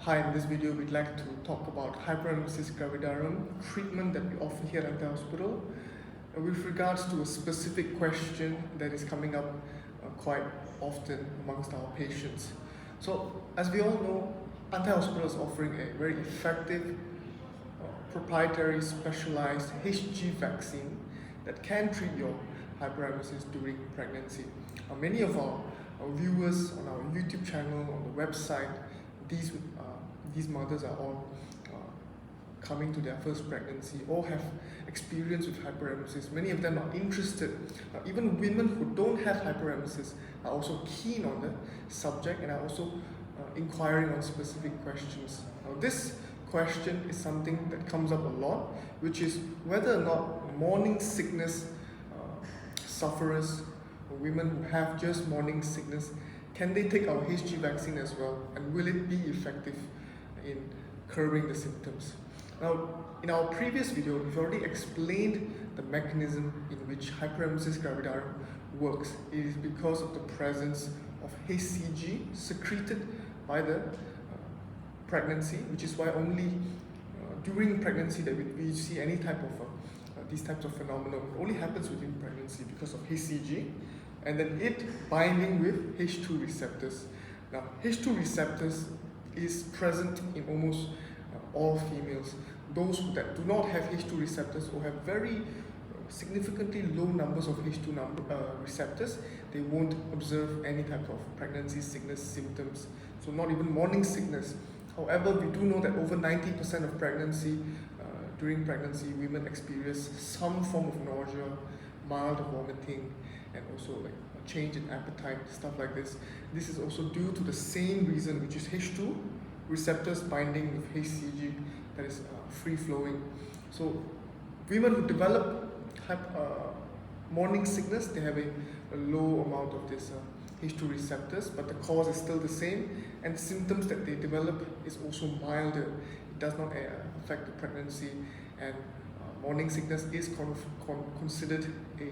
Hi, in this video we'd like to talk about hyperemesis gravidarum treatment that we offer here at the hospital with regards to a specific question that is coming up quite often amongst our patients. So, as we all know, Antai Hospitals is offering a very effective, proprietary, specialized HG vaccine that can treat your hyperemesis during pregnancy. Many of our viewers on our YouTube channel, on the website, these mothers are all coming to their first pregnancy or have experience with hyperemesis. Many of them are interested. Even women who don't have hyperemesis are also keen on the subject and are also inquiring on specific questions. Now, this question is something that comes up a lot, which is whether or not morning sickness sufferers or women who have just morning sickness, can they take our HG vaccine as well, and will it be effective in curbing the symptoms? Now, in our previous video, we've already explained the mechanism in which hyperemesis gravidarum works. It is because of the presence of HCG secreted by the pregnancy, which is why only during pregnancy that we see any type of these types of phenomena. It only happens within pregnancy because of HCG, and then it binding with H2 receptors. Now, H2 receptors is present in almost all females. Those that do not have H2 receptors or have very significantly low numbers of H2 receptors, they won't observe any type of pregnancy sickness symptoms, so not even morning sickness. However, we do know that over 90% of during pregnancy, women experience some form of nausea, mild vomiting, and also like a change in appetite, stuff like this. This is also due to the same reason, which is H2 receptors binding with HCG that is free-flowing. So women who develop morning sickness, they have a low amount of this H2 receptors, but the cause is still the same, and symptoms that they develop is also milder. It does not affect the pregnancy, and morning sickness is considered a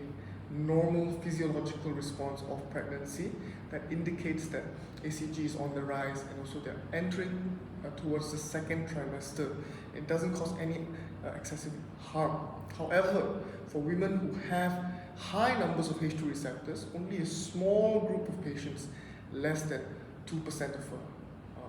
normal physiological response of pregnancy that indicates that HCG is on the rise, and also they're entering towards the second trimester. It doesn't cause any excessive harm. However, for women who have high numbers of H2 receptors, only a small group of patients, less than 2% of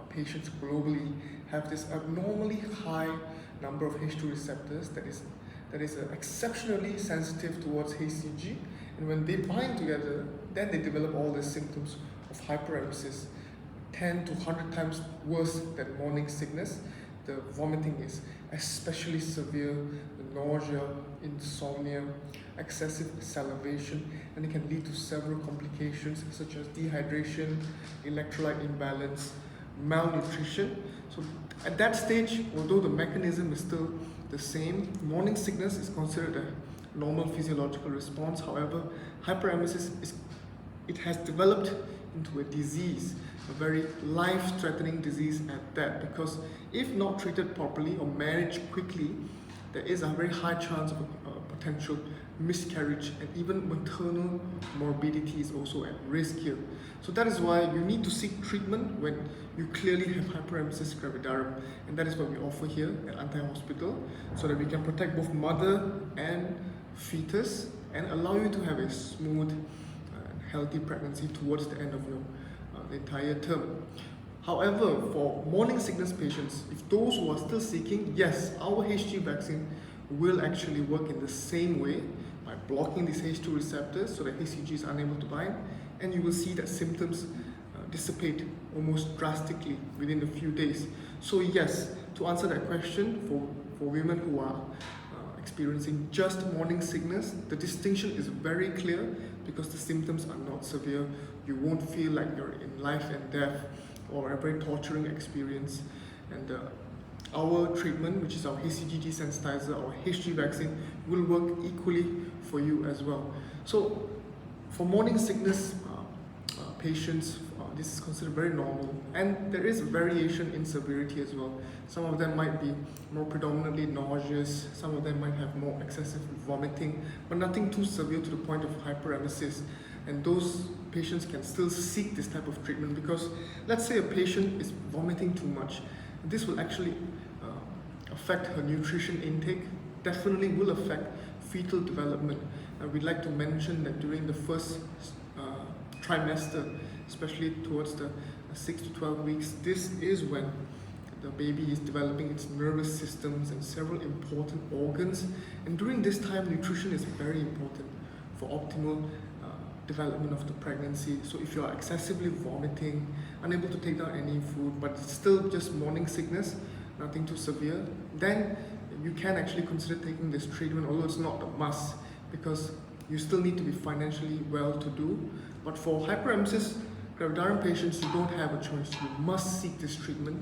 patients globally, have this abnormally high number of H2 receptors that is exceptionally sensitive towards HCG, and when they bind together, then they develop all the symptoms of hyperemesis, 10 to 100 times worse than morning sickness. The vomiting is especially severe, the nausea, insomnia, excessive salivation, and it can lead to several complications such as dehydration, electrolyte imbalance, malnutrition. So at that stage, although the mechanism is still the same, morning sickness is considered a normal physiological response. However, hyperemesis has developed into a disease, a very life-threatening disease at that, because if not treated properly or managed quickly, there is a very high chance of a potential miscarriage, and even maternal morbidity is also at risk here. So that is why you need to seek treatment when you clearly have hyperemesis gravidarum, and that is what we offer here at Antai Hospital, so that we can protect both mother and fetus and allow you to have a smooth and healthy pregnancy towards the end of your the entire term. However, for morning sickness patients, if those who are still seeking, yes, our HG vaccine will actually work in the same way by blocking these H2 receptors so that HCG is unable to bind, and you will see that symptoms dissipate almost drastically within a few days. So yes, to answer that question, for women who are experiencing just morning sickness, the distinction is very clear because the symptoms are not severe. You won't feel like you're in life and death or a very torturing experience. And our treatment, which is our HCG desensitizer, our HG vaccine, will work equally for you as well. So for morning sickness patients, this is considered very normal, and there is variation in severity as well. Some of them might be more predominantly nauseous, some of them might have more excessive vomiting, but nothing too severe to the point of hyperemesis. And those patients can still seek this type of treatment, because let's say a patient is vomiting too much, This will actually affect her nutrition intake, definitely will affect fetal development. We'd like to mention that during the first trimester, especially towards the 6 to 12 weeks, this is when the baby is developing its nervous systems and several important organs. And during this time, nutrition is very important for optimal development of the pregnancy. So if you are excessively vomiting, unable to take down any food, but it's still just morning sickness, nothing too severe, then you can actually consider taking this treatment, although it's not a must, because you still need to be financially well-to-do. But for hyperemesis gravidarum patients, you don't have a choice. You must seek this treatment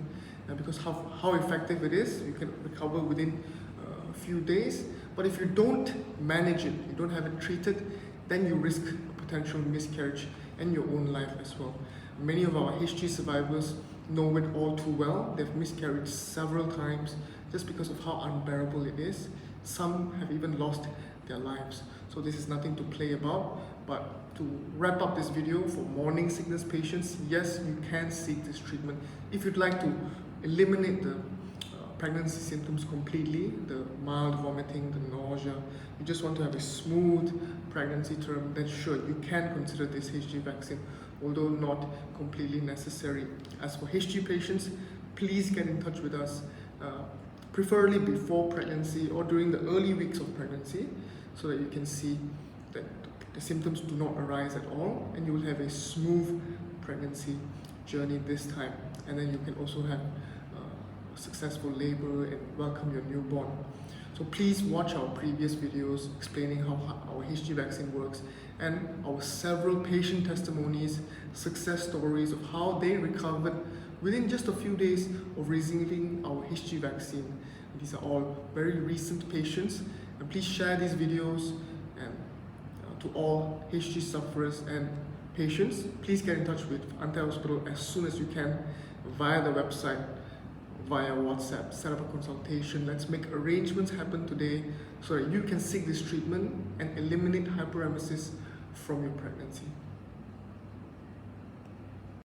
because how effective it is, you can recover within a few days. But if you don't manage it, you don't have it treated, then you risk a potential miscarriage and your own life as well. Many of our HG survivors know it all too well. They've miscarried several times just because of how unbearable it is. Some have even lost their lives. So this is nothing to play about. But to wrap up this video, for morning sickness patients, yes, you can seek this treatment. If you'd like to eliminate the pregnancy symptoms completely, the mild vomiting, the nausea, you just want to have a smooth pregnancy term, then sure, you can consider this HG vaccine, although not completely necessary. As for HG patients, please get in touch with us, preferably before pregnancy or during the early weeks of pregnancy, so that you can see that the symptoms do not arise at all, and you will have a smooth pregnancy journey this time. And then you can also have successful labor and welcome your newborn. So please watch our previous videos explaining how our HG vaccine works, and our several patient testimonies, success stories of how they recovered within just a few days of receiving our HG vaccine. These are all very recent patients, and please share these videos and to all HG sufferers and patients. Please get in touch with Antai Hospital as soon as you can via the website, via WhatsApp, set up a consultation. Let's make arrangements happen today so that you can seek this treatment and eliminate hyperemesis from your pregnancy.